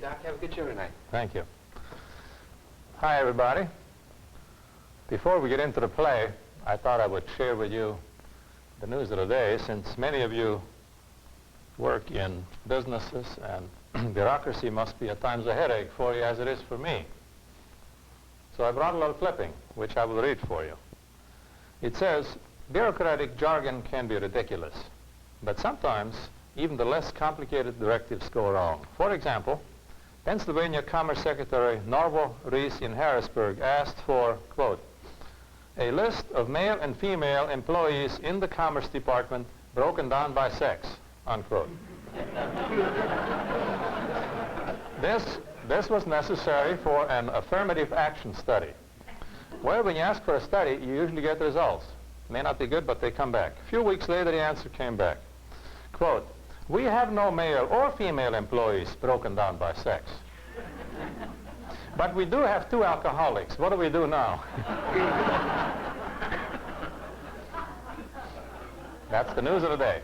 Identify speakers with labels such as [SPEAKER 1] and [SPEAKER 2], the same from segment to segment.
[SPEAKER 1] Doc. Have a good show tonight.
[SPEAKER 2] Thank you. Hi, everybody. Before we get into the play, I thought I would share with you the news of the day, since many of you work in businesses and bureaucracy must be at times a headache for you, as it is for me. So I brought a little clipping, which I will read for you. It says, bureaucratic jargon can be ridiculous, but sometimes even the less complicated directives go wrong. For example, Pennsylvania Commerce Secretary Norval Reese in Harrisburg asked for, quote, a list of male and female employees in the Commerce Department broken down by sex, unquote. This was necessary for an affirmative action study. Well, when you ask for a study, you usually get results. May not be good, but they come back. A few weeks later, the answer came back. Quote, we have no male or female employees broken down by sex. But we do have 2 alcoholics. What do we do now? That's the news of the day.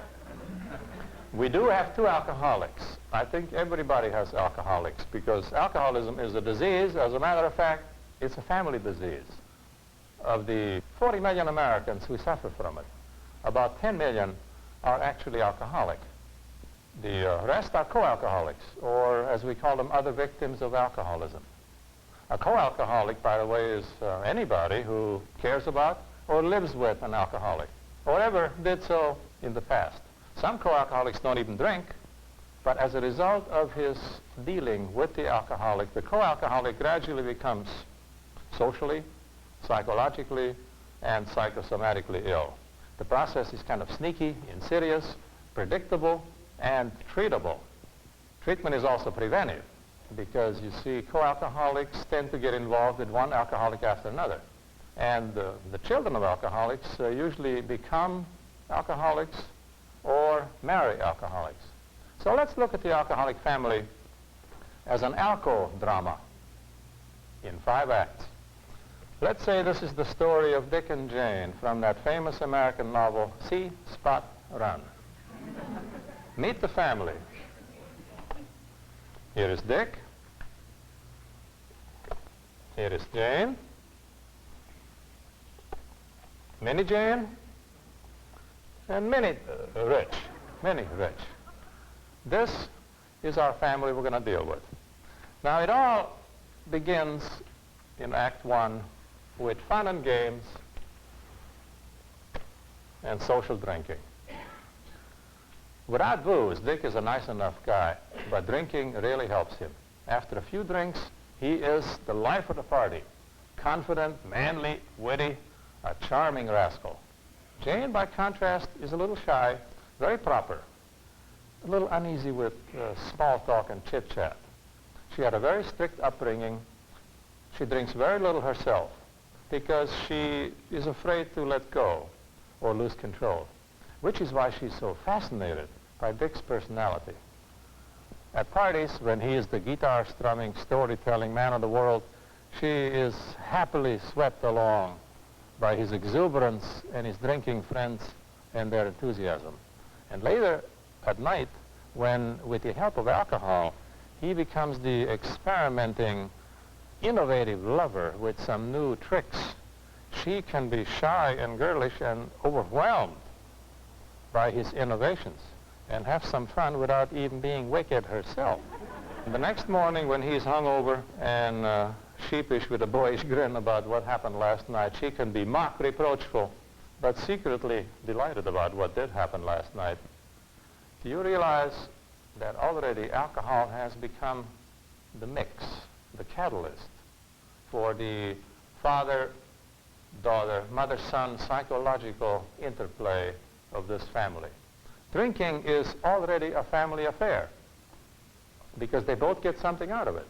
[SPEAKER 2] We do have 2 alcoholics. I think everybody has alcoholics because alcoholism is a disease. As a matter of fact, it's a family disease. Of the 40 million Americans who suffer from it, about 10 million are actually alcoholic. The rest are co-alcoholics, or as we call them, other victims of alcoholism. A co-alcoholic, by the way, is anybody who cares about or lives with an alcoholic, or ever did so in the past. Some co-alcoholics don't even drink, but as a result of his dealing with the alcoholic, the co-alcoholic gradually becomes socially, psychologically, and psychosomatically ill. The process is kind of sneaky, insidious, predictable, and treatable. Treatment is also preventive because, you see, co-alcoholics tend to get involved with one alcoholic after another. And the children of alcoholics usually become alcoholics or marry alcoholics. So let's look at the alcoholic family as an alco-drama in 5 acts. Let's say this is the story of Dick and Jane from that famous American novel, See Spot Run. Meet the family. Here is Dick. Here is Jane. Minnie Jane. And Minnie Rich. Minnie Rich. This is our family we're going to deal with. Now, it all begins in Act 1 with fun and games and social drinking. Without booze, Dick is a nice enough guy, but drinking really helps him. After a few drinks, he is the life of the party. Confident, manly, witty, a charming rascal. Jane, by contrast, is a little shy, very proper, a little uneasy with small talk and chit-chat. She had a very strict upbringing. She drinks very little herself because she is afraid to let go or lose control, which is why she's so fascinated by Dick's personality. At parties, when he is the guitar-strumming, storytelling man of the world, she is happily swept along by his exuberance and his drinking friends and their enthusiasm. And later at night, when, with the help of alcohol, he becomes the experimenting, innovative lover with some new tricks, she can be shy and girlish and overwhelmed by his innovations and have some fun without even being wicked herself. The next morning, when he's hungover and sheepish with a boyish grin about what happened last night, she can be mock reproachful, but secretly delighted about what did happen last night. Do you realize that already alcohol has become the mix, the catalyst for the father-daughter, mother-son psychological interplay of this family? Drinking is already a family affair because they both get something out of it.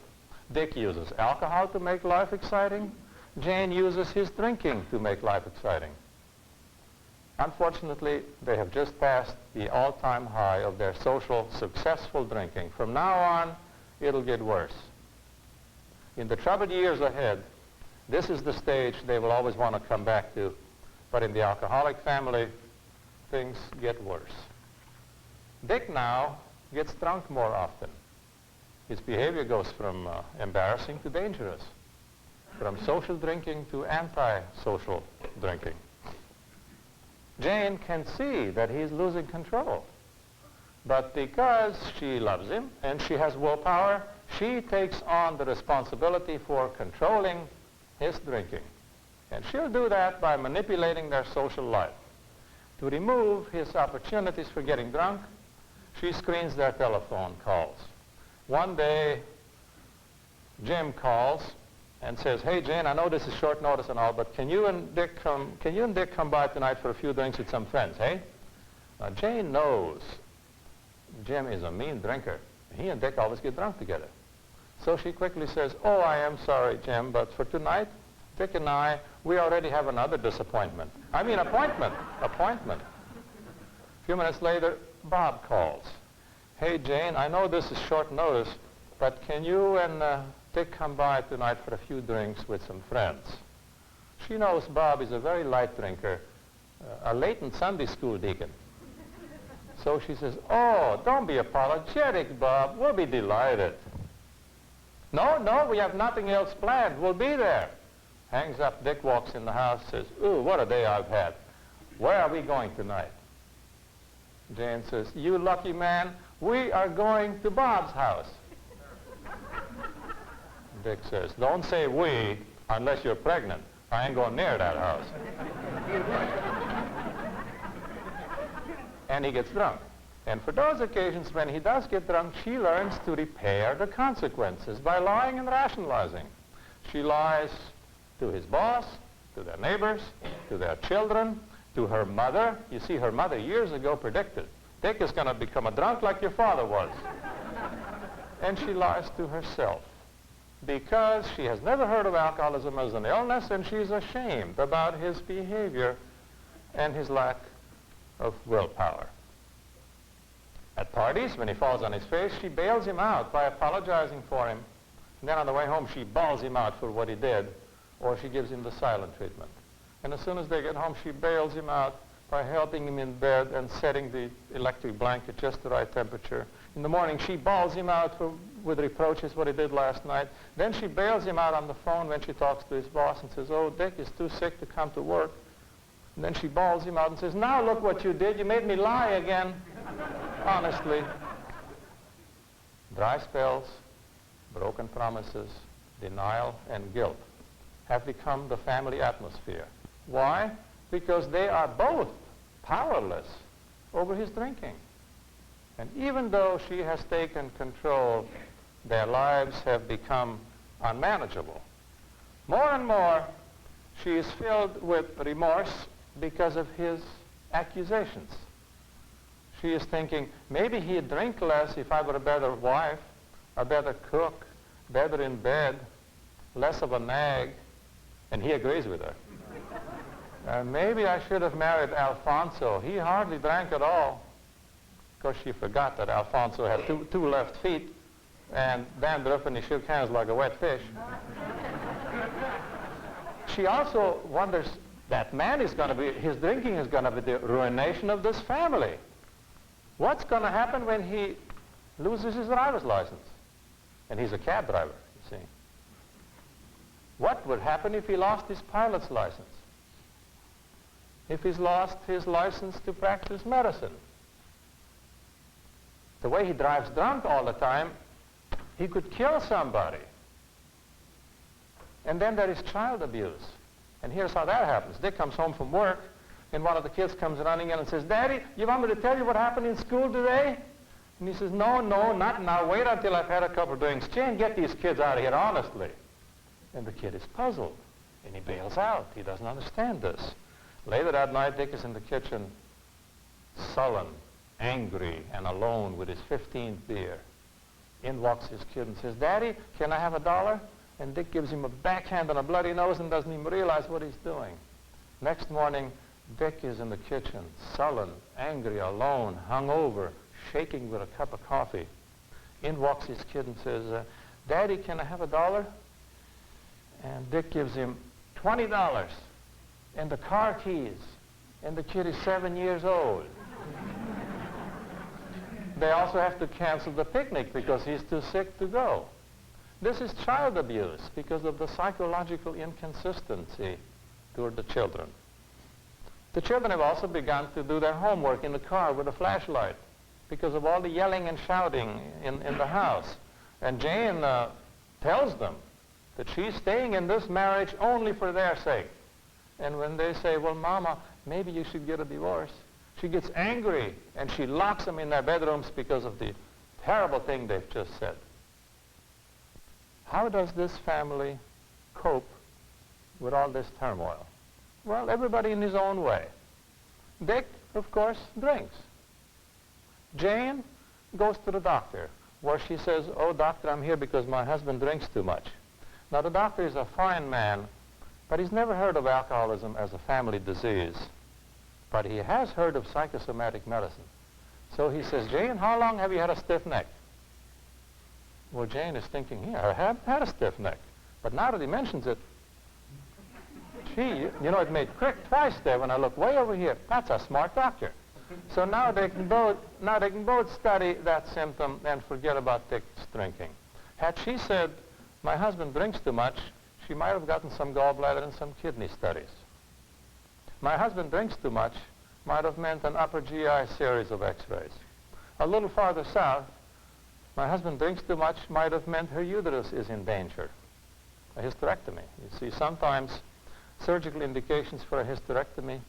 [SPEAKER 2] Dick uses alcohol to make life exciting. Jane uses his drinking to make life exciting. Unfortunately, they have just passed the all-time high of their social, successful drinking. From now on, it'll get worse. In the troubled years ahead, this is the stage they will always want to come back to. But in the alcoholic family, things get worse. Dick now gets drunk more often. His behavior goes from embarrassing to dangerous, from social drinking to anti-social drinking. Jane can see that he's losing control. But because she loves him and she has willpower, she takes on the responsibility for controlling his drinking. And she'll do that by manipulating their social life. To remove his opportunities for getting drunk, she screens their telephone calls. One day, Jim calls and says, "Hey, Jane, I know this is short notice and all, but can you and Dick come by tonight for a few drinks with some friends, hey?" Now, Jane knows Jim is a mean drinker. He and Dick always get drunk together. So she quickly says, "Oh, I am sorry, Jim, but for tonight, Dick and I, we already have another disappointment. I mean, appointment. A few minutes later, Bob calls. "Hey, Jane, I know this is short notice, but can you and Dick come by tonight for a few drinks with some friends?" She knows Bob is a very light drinker, a latent Sunday school deacon. So she says, "Oh, don't be apologetic, Bob. We'll be delighted." No, we have nothing else planned. We'll be there." Hangs up. Dick walks in the house, says, "Ooh, what a day I've had. Where are we going tonight?" Jane says, "You lucky man, we are going to Bob's house." Dick says, "Don't say we unless you're pregnant. I ain't going near that house." And he gets drunk. And for those occasions when he does get drunk, she learns to repair the consequences by lying and rationalizing. She lies to his boss, to their neighbors, to their children, to her mother. You see, her mother years ago predicted, "Dick is going to become a drunk like your father was." And she lies to herself because she has never heard of alcoholism as an illness, and she's ashamed about his behavior and his lack of willpower. At parties, when he falls on his face, she bails him out by apologizing for him. And then on the way home, she bawls him out for what he did, or she gives him the silent treatment. And as soon as they get home, she bails him out by helping him in bed and setting the electric blanket just the right temperature. In the morning, she bawls him out with reproaches what he did last night. Then she bails him out on the phone when she talks to his boss and says, "Oh, Dick is too sick to come to work." And then she bawls him out and says, "Now look what you did. You made me lie again." Honestly. Dry spells, broken promises, denial, and guilt have become the family atmosphere. Why? Because they are both powerless over his drinking. And even though she has taken control, their lives have become unmanageable. More and more, she is filled with remorse because of his accusations. She is thinking, maybe he'd drink less if I were a better wife, a better cook, better in bed, less of a nag, and he agrees with her. Maybe I should have married Alfonso. He hardly drank at all. Of course, she forgot that Alfonso had two left feet and dandruff, and he shook hands like a wet fish. She also wonders, that man is going to be, his drinking is going to be the ruination of this family. What's going to happen when he loses his driver's license? And he's a cab driver, you see. What would happen if he lost his pilot's license? If he's lost his license to practice medicine? The way he drives drunk all the time, he could kill somebody. And then there is child abuse. And here's how that happens. Dick comes home from work, and one of the kids comes running in and says, "Daddy, you want me to tell you what happened in school today?" And he says, no, not now. Wait until I've had a couple of drinks. Jane, get these kids out of here, honestly. And the kid is puzzled, and he bails out. He doesn't understand this. Later that night, Dick is in the kitchen, sullen, angry, and alone with his 15th beer. In walks his kid and says, "Daddy, can I have $1?" And Dick gives him a backhand on a bloody nose and doesn't even realize what he's doing. Next morning, Dick is in the kitchen, sullen, angry, alone, hungover, shaking with a cup of coffee. In walks his kid and says, "Daddy, can I have $1?" And Dick gives him $20 and the car keys. And the kid is 7 years old. They also have to cancel the picnic because he's too sick to go. This is child abuse because of the psychological inconsistency toward the children. The children have also begun to do their homework in the car with a flashlight because of all the yelling and shouting in the house. And Jane tells them that she's staying in this marriage only for their sake. And when they say, well, Mama, maybe you should get a divorce, she gets angry and she locks them in their bedrooms because of the terrible thing they've just said. How does this family cope with all this turmoil? Well, everybody in his own way. Dick, of course, drinks. Jane goes to the doctor, where she says, oh, doctor, I'm here because my husband drinks too much. Now, the doctor is a fine man, but he's never heard of alcoholism as a family disease. But he has heard of psychosomatic medicine. So he says, Jane, how long have you had a stiff neck? Well, Jane is thinking, yeah, I have had a stiff neck. But now that he mentions it, gee, you know, it made click twice there when I looked way over here. That's a smart doctor. So now they can both study that symptom and forget about Dick's drinking. Had she said, my husband drinks too much, she might have gotten some gallbladder and some kidney studies. My husband drinks too much might have meant an upper GI series of x-rays. A little farther south, my husband drinks too much might have meant her uterus is in danger. A hysterectomy. You see, sometimes surgical indications for a hysterectomy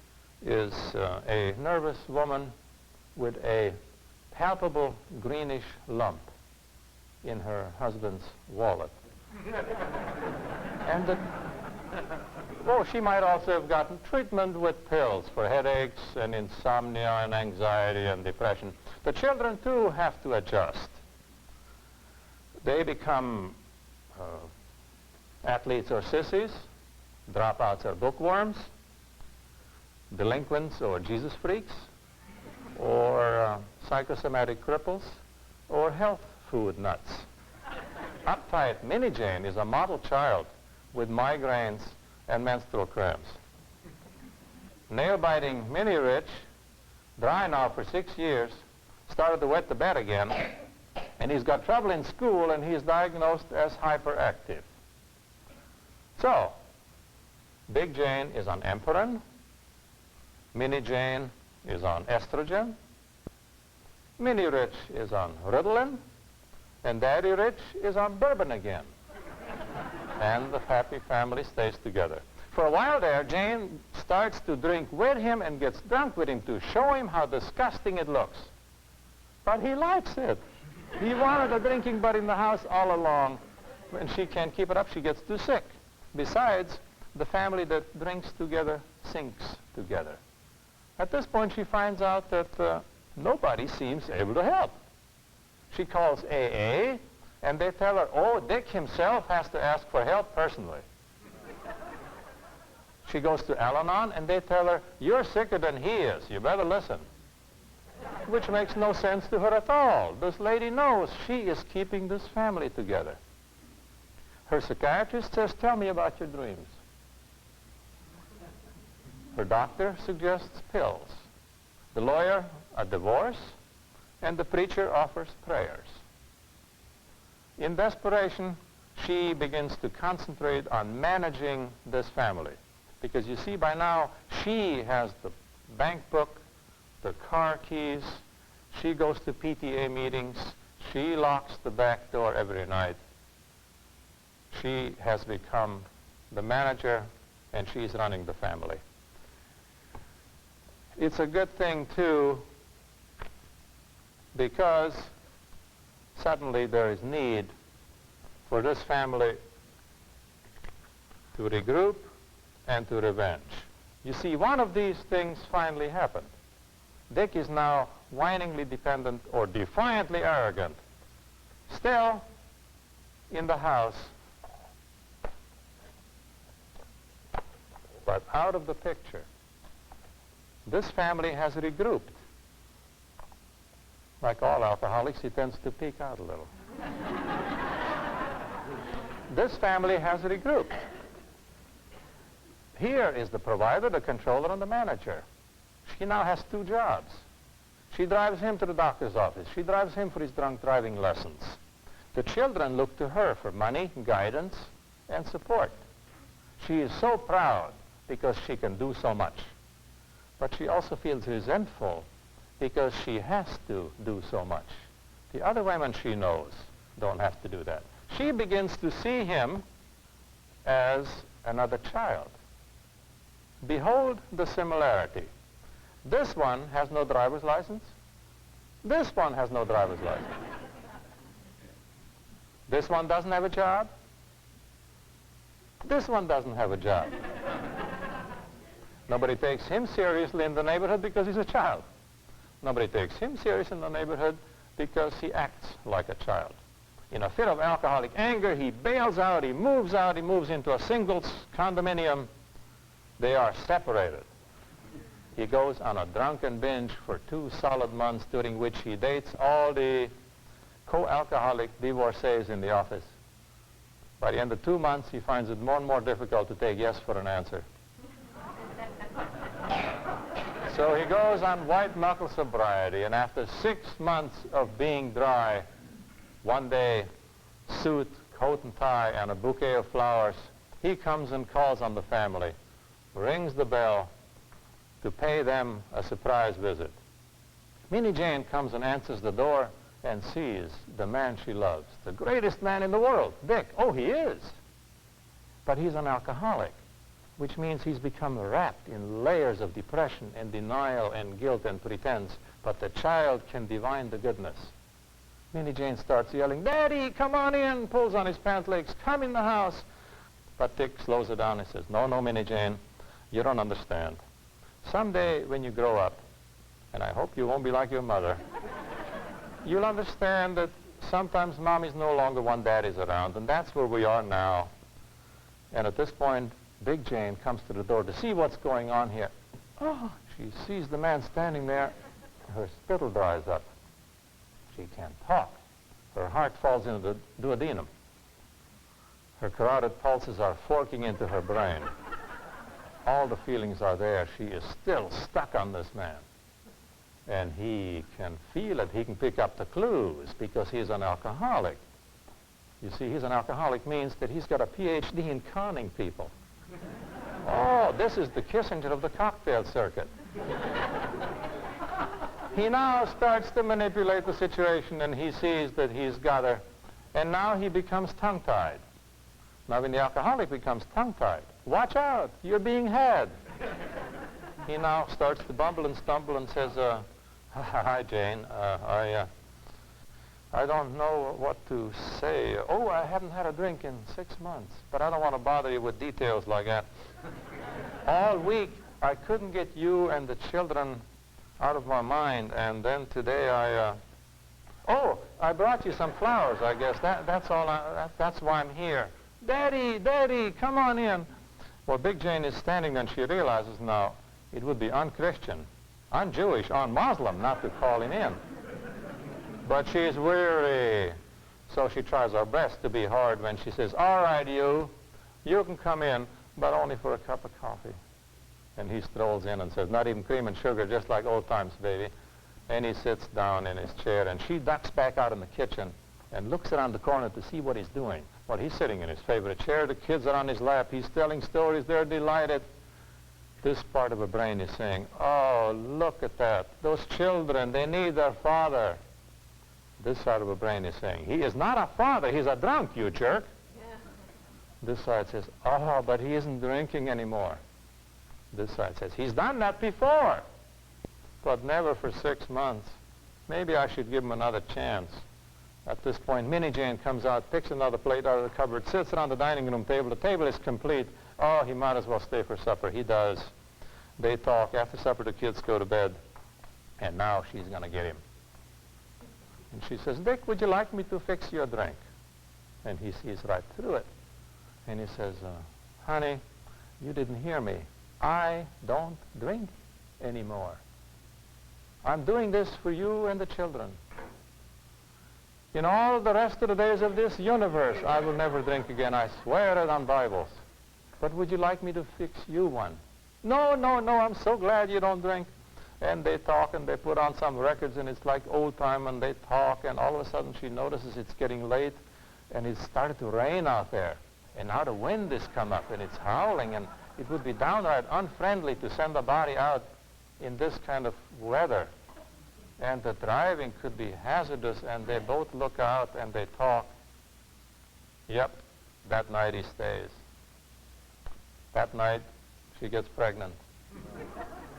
[SPEAKER 2] is a nervous woman with a palpable greenish lump in her husband's wallet. And she might also have gotten treatment with pills for headaches and insomnia and anxiety and depression. The children, too, have to adjust. They become athletes or sissies, dropouts or bookworms, delinquents or Jesus freaks, or psychosomatic cripples, or health food nuts. Uptight Mini Jane is a model child with migraines and menstrual cramps. Nail-biting Mini Rich, dry now for 6 years, started to wet the bed again, and he's got trouble in school, and he's diagnosed as hyperactive. So, Big Jane is on Emperin, Mini Jane is on estrogen, Mini Rich is on Ritalin, and Daddy Rich is on bourbon again. And the happy family stays together. For a while there, Jane starts to drink with him and gets drunk with him to show him how disgusting it looks. But he likes it. He wanted a drinking buddy in the house all along. When she can't keep it up, she gets too sick. Besides, the family that drinks together sinks together. At this point, she finds out that nobody seems able to help. She calls AA, and they tell her, oh, Dick himself has to ask for help personally. She goes to Al-Anon, and they tell her, you're sicker than he is. You better listen. Which makes no sense to her at all. This lady knows she is keeping this family together. Her psychiatrist says, tell me about your dreams. Her doctor suggests pills. The lawyer, a divorce, and the preacher offers prayers. In desperation, she begins to concentrate on managing this family. Because you see, by now, she has the bank book, the car keys, she goes to PTA meetings, she locks the back door every night. She has become the manager, and she's running the family. It's a good thing, too, because suddenly there is need for this family to regroup and to revenge. You see, one of these things finally happened. Dick is now whiningly dependent or defiantly arrogant. Still, in the house, but out of the picture. This family has regrouped. Like all alcoholics, he tends to peek out a little. This family has regrouped. Here is the provider, the controller, and the manager. She now has 2 jobs. She drives him to the doctor's office. She drives him for his drunk driving lessons. The children look to her for money, guidance, and support. She is so proud because she can do so much. But she also feels resentful because she has to do so much. The other women she knows don't have to do that. She begins to see him as another child. Behold the similarity. This one has no driver's license. This one has no driver's license. This one doesn't have a job. This one doesn't have a job. Nobody takes him seriously in the neighborhood because he's a child. Nobody takes him serious in the neighborhood because he acts like a child. In a fit of alcoholic anger, he bails out, he moves into a singles condominium. They are separated. He goes on a drunken binge for 2 solid months, during which he dates all the co-alcoholic divorcees in the office. By the end of 2 months, he finds it more and more difficult to take yes for an answer. So he goes on white-knuckle sobriety, and after 6 months of being dry, one day, suit, coat and tie, and a bouquet of flowers, he comes and calls on the family, rings the bell to pay them a surprise visit. Minnie Jane comes and answers the door and sees the man she loves, the greatest man in the world, Dick. Oh, he is. But he's an alcoholic, which means he's become wrapped in layers of depression and denial and guilt and pretense. But the child can divine the goodness. Minnie Jane starts yelling, "Daddy, come on in," pulls on his pant legs, "come in the house." But Dick slows her down and says, "No, Minnie Jane, you don't understand. Someday when you grow up, and I hope you won't be like your mother, you'll understand that sometimes Mommy's no longer when Daddy's around, and that's where we are now." And at this point, Big Jane comes to the door to see what's going on here. Oh, she sees the man standing there. Her spittle dries up. She can't talk. Her heart falls into the duodenum. Her carotid pulses are forking into her brain. All the feelings are there. She is still stuck on this man. And he can feel it. He can pick up the clues because he's an alcoholic. You see, he's an alcoholic means that he's got a PhD in conning people. Oh, this is the Kissinger of the cocktail circuit. He now starts to manipulate the situation, and he sees that he's got her, and now he becomes tongue-tied. Now, when the alcoholic becomes tongue-tied, watch out, you're being had. He now starts to bumble and stumble and says, "Hi, Jane, I don't know what to say. Oh, I haven't had a drink in 6 months, but I don't want to bother you with details like that. All week, I couldn't get you and the children out of my mind, and then today I brought you some flowers, I guess. That's all. That's why I'm here. Daddy, Daddy, come on in." Well, Big Jane is standing there, and she realizes now it would be un-Christian, un-Jewish, un-Muslim not to call him in. But she's weary, so she tries her best to be hard when she says, "All right, you can come in, but only for a cup of coffee." And he strolls in and says, "Not even cream and sugar, just like old times, baby." And he sits down in his chair, and she ducks back out in the kitchen and looks around the corner to see what he's doing. Well, he's sitting in his favorite chair. The kids are on his lap. He's telling stories. They're delighted. This part of her brain is saying, "Oh, look at that. Those children, they need their father." This side of her brain is saying, "He is not a father. He's a drunk, you jerk." Yeah. This side says, "Oh, but he isn't drinking anymore." This side says, "He's done that before, but never for 6 months. Maybe I should give him another chance." At this point, Minnie Jane comes out, picks another plate out of the cupboard, sits around the dining room table. The table is complete. Oh, he might as well stay for supper. He does. They talk. After supper, the kids go to bed. And now she's going to get him. And she says, "Dick, would you like me to fix you a drink?" And he sees right through it. And he says, "Honey, you didn't hear me. I don't drink anymore. I'm doing this for you and the children. In all the rest of the days of this universe, I will never drink again. I swear it on Bibles. But would you like me to fix you one?" No, I'm so glad you don't drink. And they talk and they put on some records and it's like old time and they talk and all of a sudden she notices it's getting late and it started to rain out there. And now the wind has come up and it's howling and it would be downright unfriendly to send a body out in this kind of weather. And the driving could be hazardous and they both look out and they talk. Yep, that night he stays. That night she gets pregnant.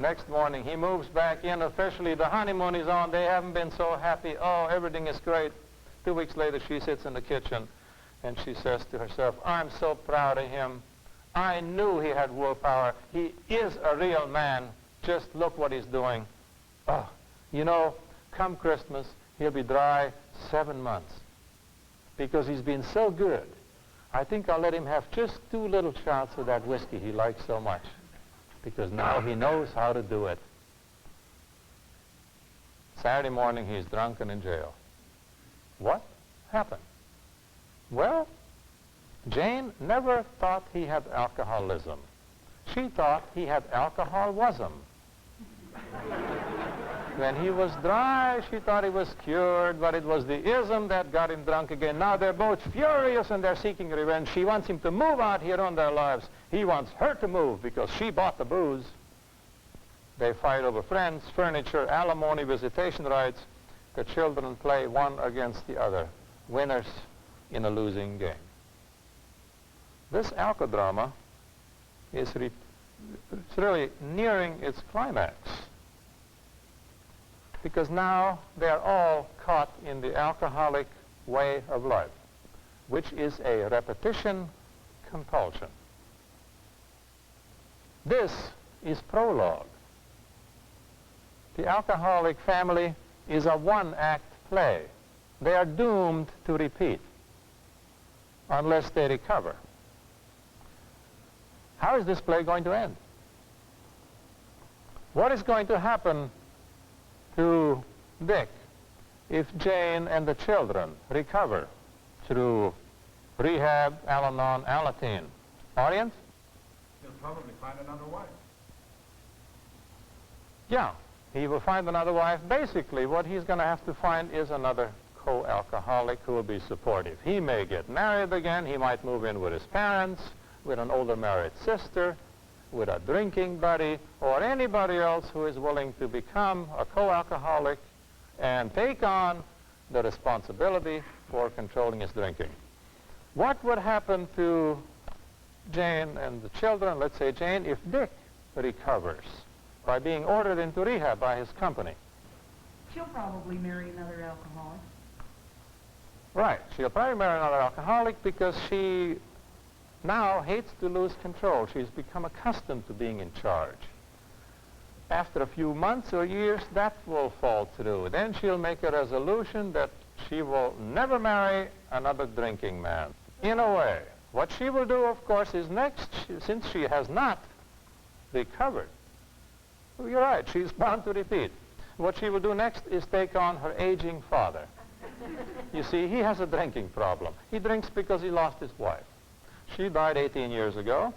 [SPEAKER 2] Next morning, he moves back in. Officially, the honeymoon is on. They haven't been so happy. Oh, everything is great. 2 weeks later, she sits in the kitchen, and she says to herself, I'm so proud of him. I knew he had willpower. He is a real man. Just look what he's doing. Oh, you know, come Christmas, he'll be dry 7 months because he's been so good. I think I'll let him have just 2 little shots of that whiskey he likes so much, because now he knows how to do it. Saturday morning, he's drunk and in jail. What happened? Well, Jane never thought he had alcoholism. She thought he had alcoholism. When he was dry, she thought he was cured, but it was the ism that got him drunk again. Now they're both furious and they're seeking revenge. She wants him to move out here on their lives. He wants her to move because she bought the booze. They fight over friends, furniture, alimony, visitation rights. The children play one against the other, winners in a losing game. This alcodrama is really nearing its climax, because now they're all caught in the alcoholic way of life, which is a repetition compulsion. This is prologue. The alcoholic family is a one-act play. They are doomed to repeat unless they recover. How is this play going to end? What is going to happen to Dick if Jane and the children recover through rehab, Al-Anon, Alateen? Audience?
[SPEAKER 1] He'll probably find another wife.
[SPEAKER 2] Yeah, he will find another wife. Basically, what he's going to have to find is another co-alcoholic who will be supportive. He may get married again. He might move in with his parents, with an older married sister, with a drinking buddy, or anybody else who is willing to become a co-alcoholic and take on the responsibility for controlling his drinking. What would happen to Jane and the children, let's say Jane, if Dick recovers by being ordered into rehab by his company?
[SPEAKER 3] She'll probably marry another alcoholic.
[SPEAKER 2] Right. She'll probably marry another alcoholic because she now hates to lose control. She's become accustomed to being in charge. After a few months or years, that will fall through. Then she'll make a resolution that she will never marry another drinking man. In a way, what she will do, of course, is next, since she has not recovered, well, you're right, she's bound to repeat. What she will do next is take on her aging father. You see, he has a drinking problem. He drinks because he lost his wife. She died 18 years ago,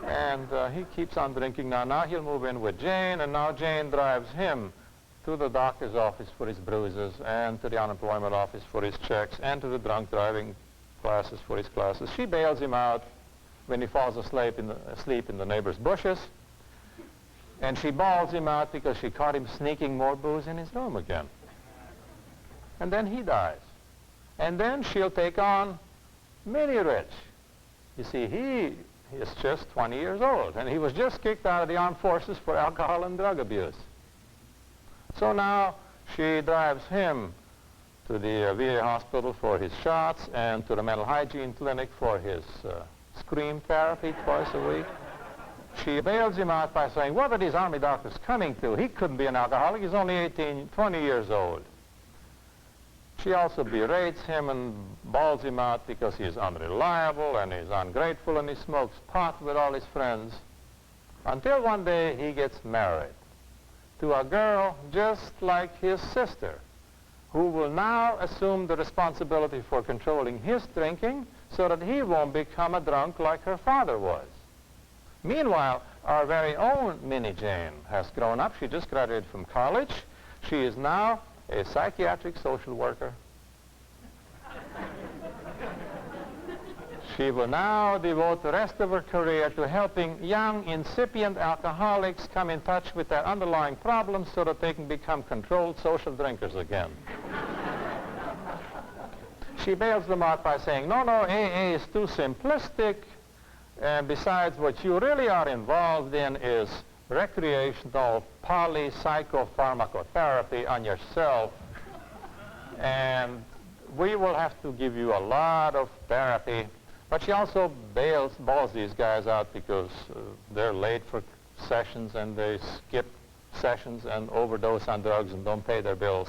[SPEAKER 2] and he keeps on drinking now. Now he'll move in with Jane, and now Jane drives him to the doctor's office for his bruises, and to the unemployment office for his checks, and to the drunk driving classes for his classes. She bails him out when he falls asleep in the neighbor's bushes, and she bawls him out because she caught him sneaking more booze in his room again. And then he dies. And then she'll take on Minnie Rich. You see, he is just 20 years old, and he was just kicked out of the armed forces for alcohol and drug abuse. So now she drives him to the VA hospital for his shots and to the mental hygiene clinic for his scream therapy twice a week. She bails him out by saying, what are these army doctors coming to? He couldn't be an alcoholic. He's only 20 years old. She also berates him and bawls him out because he's unreliable and he's ungrateful and he smokes pot with all his friends, until one day he gets married to a girl just like his sister, who will now assume the responsibility for controlling his drinking so that he won't become a drunk like her father was. Meanwhile, our very own Minnie Jane has grown up. She just graduated from college. She is now a psychiatric social worker. She will now devote the rest of her career to helping young, incipient alcoholics come in touch with their underlying problems so that they can become controlled social drinkers again. She bails them out by saying, no, AA is too simplistic, and besides, what you really are involved in is recreational polypsychopharmacotherapy on yourself, and we will have to give you a lot of therapy. But she also balls these guys out because they're late for sessions and they skip sessions and overdose on drugs and don't pay their bills.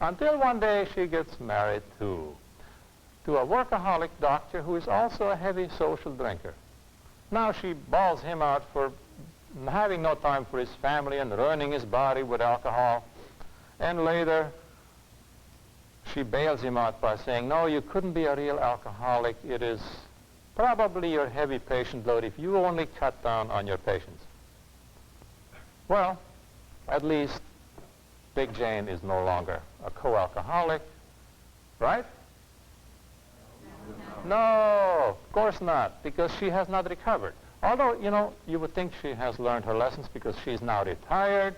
[SPEAKER 2] Until one day she gets married to a workaholic doctor who is also a heavy social drinker. Now she balls him out for having no time for his family and ruining his body with alcohol. And later she bails him out by saying, no, you couldn't be a real alcoholic. It is probably your heavy patient load if you only cut down on your patients. Well, at least Big Jane is no longer a co-alcoholic, right? No, of course not, because she has not recovered. Although, you know, you would think she has learned her lessons because she's now retired.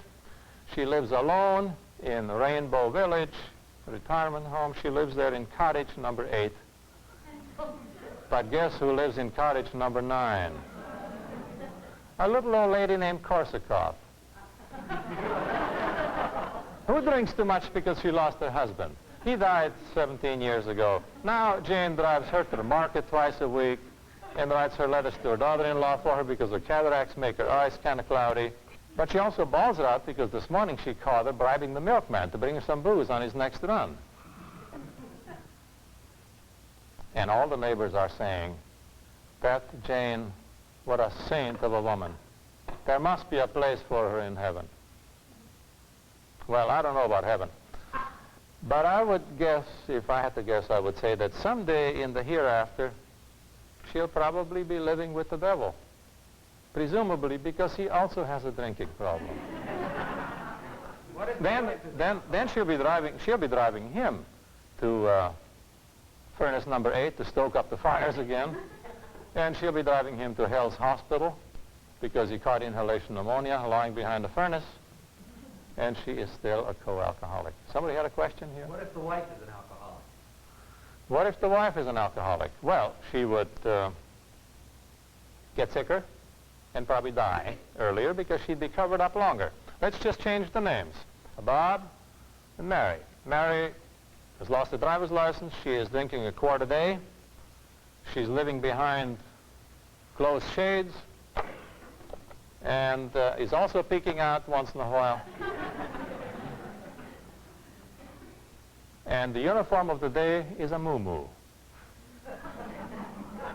[SPEAKER 2] She lives alone in Rainbow Village, retirement home. She lives there in cottage number 8. But guess who lives in cottage number 9? A little old lady named Korsakov, who drinks too much because she lost her husband. He died 17 years ago. Now Jane drives her to the market twice a week and writes her letters to her daughter-in-law for her because her cataracts make her eyes kind of cloudy. But she also balls her out because this morning she caught her bribing the milkman to bring her some booze on his next run. And all the neighbors are saying, that Jane, what a saint of a woman. There must be a place for her in heaven. Well, I don't know about heaven. But I would guess, if I had to guess, I would say that someday in the hereafter, she'll probably be living with the devil. Presumably because he also has a drinking problem. Then she'll be driving him to furnace number 8 to stoke up the fires again. And she'll be driving him to Hell's Hospital because he caught inhalation pneumonia lying behind the furnace. And she is still a co-alcoholic. Somebody had a question here?
[SPEAKER 4] What if the wife is an alcoholic?
[SPEAKER 2] What if the wife is an alcoholic? Well, she would get sicker and probably die earlier because she'd be covered up longer. Let's just change the names. Bob and Mary. Mary has lost her driver's license. She is drinking a quart a day. She's living behind closed shades and is also peeking out once in a while. And the uniform of the day is a moo-moo.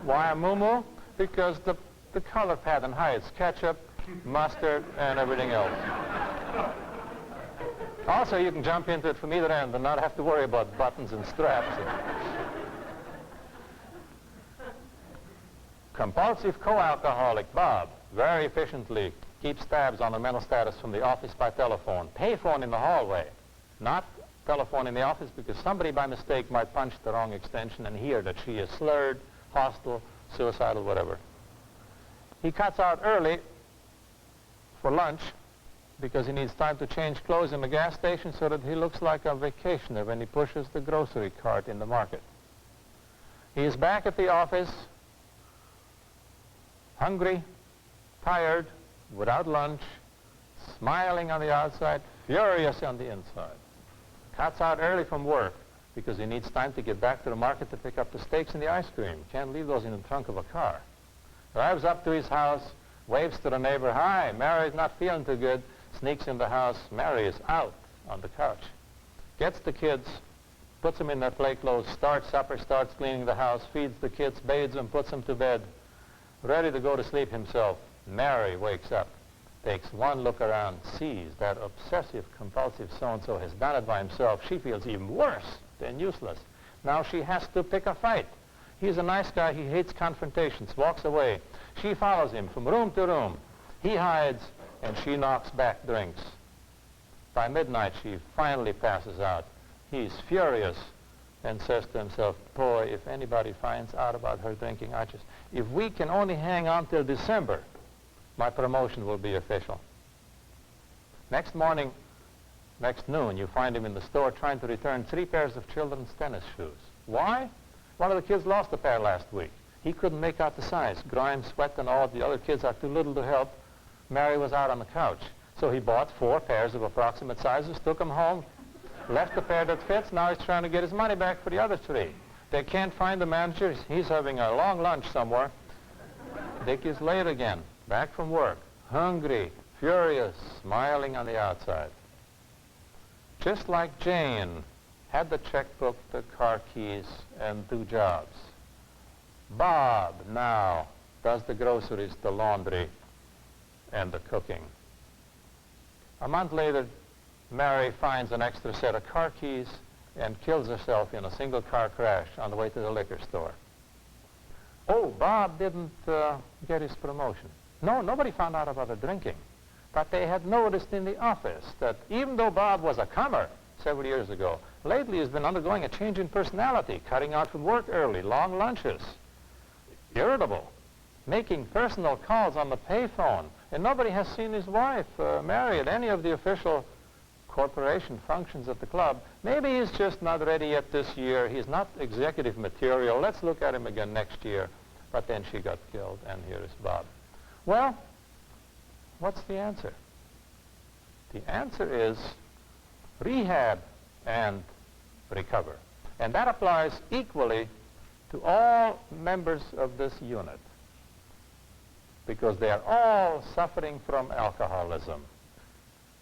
[SPEAKER 2] Why a moo-moo? Because the color pattern hides ketchup, mustard, and everything else. Also, you can jump into it from either end and not have to worry about buttons and straps. Compulsive co-alcoholic Bob very efficiently keeps tabs on the mental status from the office by telephone. Payphone in the hallway, not telephone in the office, because somebody by mistake might punch the wrong extension and hear that she is slurred, hostile, suicidal, whatever. He cuts out early for lunch because he needs time to change clothes in the gas station so that he looks like a vacationer when he pushes the grocery cart in the market. He is back at the office, hungry, tired, without lunch, smiling on the outside, furious on the inside. Cuts out early from work because he needs time to get back to the market to pick up the steaks and the ice cream. Can't leave those in the trunk of a car. Drives up to his house, waves to the neighbor, hi, Mary's not feeling too good, sneaks in the house, Mary is out on the couch. Gets the kids, puts them in their play clothes, starts supper, starts cleaning the house, feeds the kids, bathes them, puts them to bed, ready to go to sleep himself. Mary wakes up, takes one look around, sees that obsessive compulsive so-and-so has done it by himself. She feels even worse than useless. Now she has to pick a fight. He's a nice guy. He hates confrontations, walks away. She follows him from room to room. He hides, and she knocks back drinks. By midnight, she finally passes out. He's furious and says to himself, boy, if anybody finds out about her drinking, if we can only hang on till December, my promotion will be official. Next morning, next noon, you find him in the store trying to return 3 pairs of children's tennis shoes. Why? One of the kids lost a pair last week. He couldn't make out the size. Grime, sweat, and all. The other kids are too little to help. Mary was out on the couch. So he bought 4 pairs of approximate sizes, took them home, left the pair that fits. Now he's trying to get his money back for the other 3. They can't find the manager. He's having a long lunch somewhere. Dick is late again, back from work, hungry, furious, smiling on the outside. Just like Jane had the checkbook, the car keys, and 2 jobs. Bob now does the groceries, the laundry, and the cooking. A month later, Mary finds an extra set of car keys and kills herself in a single-car crash on the way to the liquor store. Oh, Bob didn't get his promotion. No, nobody found out about her drinking. But they had noticed in the office that even though Bob was a comer several years ago, lately he's been undergoing a change in personality, cutting out from work early, long lunches, irritable, making personal calls on the payphone. And nobody has seen his wife, Mary, at any of the official corporation functions at the club. Maybe he's just not ready yet this year. He's not executive material. Let's look at him again next year. But then she got killed, and here is Bob. Well, what's the answer? The answer is rehab and recover. And that applies equally to all members of this unit, because they are all suffering from alcoholism.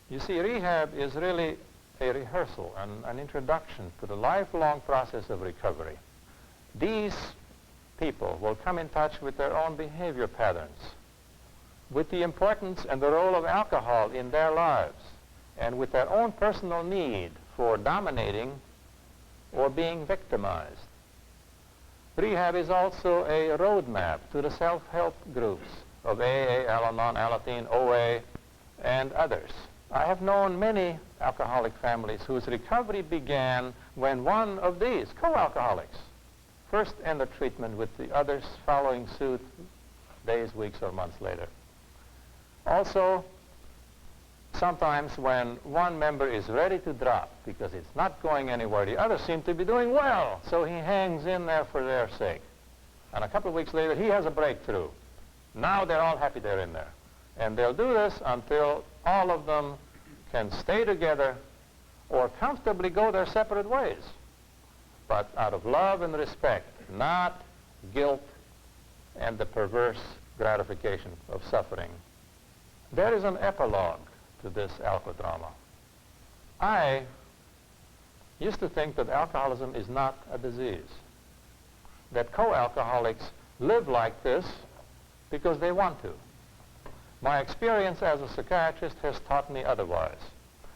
[SPEAKER 2] You see, rehab is really a rehearsal and an introduction to the lifelong process of recovery. These people will come in touch with their own behavior patterns, with the importance and the role of alcohol in their lives, and with their own personal need for dominating or being victimized. Rehab is also a roadmap to the self-help groups of AA, Al-Anon, Alateen, OA, and others. I have known many alcoholic families whose recovery began when one of these co-alcoholics first ended treatment, with the others following suit days, weeks, or months later. Also, sometimes when one member is ready to drop because it's not going anywhere, the others seem to be doing well, so he hangs in there for their sake. And a couple of weeks later, he has a breakthrough. Now they're all happy they're in there. And they'll do this until all of them can stay together or comfortably go their separate ways, but out of love and respect, not guilt and the perverse gratification of suffering. There is an epilogue to this alcodrama. I used to think that alcoholism is not a disease, that co-alcoholics live like this because they want to. My experience as a psychiatrist has taught me otherwise.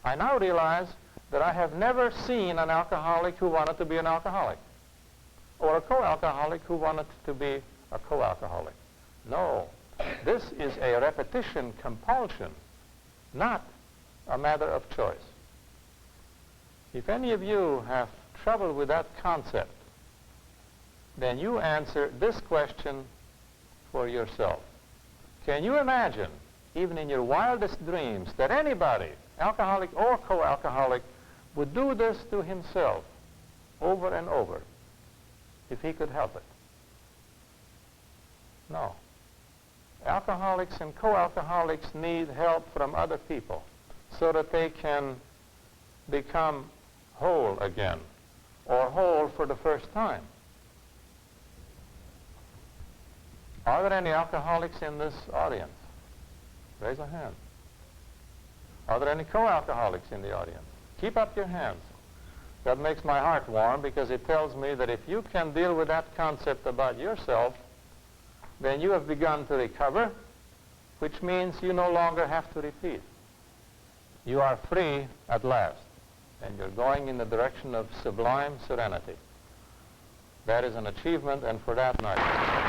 [SPEAKER 2] I now realize that I have never seen an alcoholic who wanted to be an alcoholic, or a co-alcoholic who wanted to be a co-alcoholic. No, this is a repetition compulsion, not a matter of choice. If any of you have trouble with that concept, then you answer this question for yourself. Can you imagine, even in your wildest dreams, that anybody, alcoholic or co-alcoholic, would do this to himself over and over if he could help it? No. Alcoholics and co-alcoholics need help from other people so that they can become whole again, or whole for the first time. Are there any alcoholics in this audience? Raise a hand. Are there any co-alcoholics in the audience? Keep up your hands. That makes my heart warm, because it tells me that if you can deal with that concept about yourself, then you have begun to recover, which means you no longer have to repeat. You are free at last, and you're going in the direction of sublime serenity. That is an achievement, and for that night.